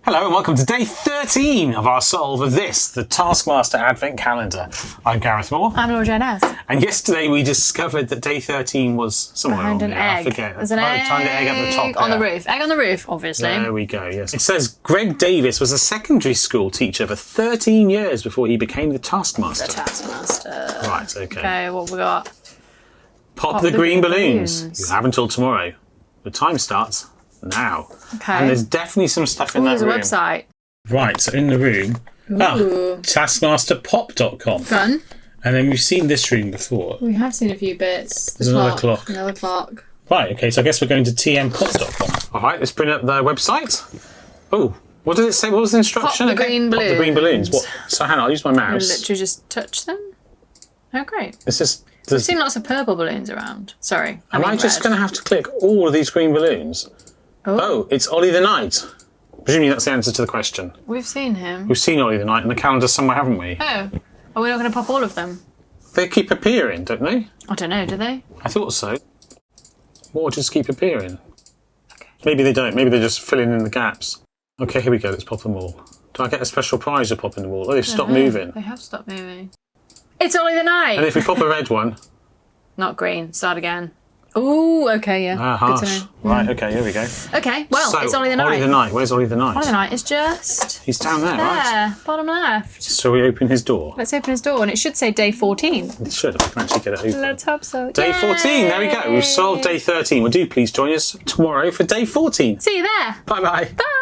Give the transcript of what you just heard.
Hello and welcome to day 13 of our solve of this, the Taskmaster Advent Calendar. I'm Gareth Moore. I'm Laura Jones. And yesterday we discovered that day 13 was somewhere behind on an there. egg. I forget. There's an egg, Tiny egg at the top on there. the roof. Egg on the roof, obviously. There we go, yes. It says Greg Davis was a secondary school teacher for 13 years before he became the Taskmaster. The Taskmaster. Right, okay. Okay, what we got? Pop the green balloons. You have until tomorrow. The time starts now. Okay. And there's definitely some stuff in that There's a room. website. Right, so in the room, taskmasterpop.com. Fun. And then we've seen this room before. We have seen a few bits. There's another clock. Another clock. Right, okay, so I guess we're going to tmpop.com. All right, let's bring up the website. Oh, what did it say? What was the instruction? Pop the green balloons. Pop the green balloons. What? So hang on, I'll use my You mouse. literally just touch them. Oh, great. This is. We've seen lots of purple balloons around. Sorry. Am I just going to have to click all of these green balloons? Oh, it's Ollie the Knight. Presumably that's the answer to the question. We've seen him. We've seen Ollie the Knight in the calendar somewhere, haven't we? Oh. Are we not going to pop all of them? They keep appearing, don't they? I don't know, do they? I thought so. Or just keep appearing. Okay. Maybe they don't. Maybe they're just filling in the gaps. Okay, here we go. Let's pop them all. Do I get a special prize for popping them all? Oh, they've stopped moving. They have stopped moving. It's Ollie the Knight! And if we pop a red one... Not green. Start again. Ooh, okay, yeah. harsh. Good to know. Right, okay, here we go. Okay, well, So, it's Ollie the Knight. Ollie the Knight. Where's Ollie the Knight? Ollie the Knight is just... He's down there, right? there, bottom left. So we open his door. Let's open his door, and it should say day 14. It should. I can actually get it open. Let's hope so. Day 14, there we go. We've solved day 13. Well, do please join us tomorrow for day 14. See you there. Bye-bye. Bye.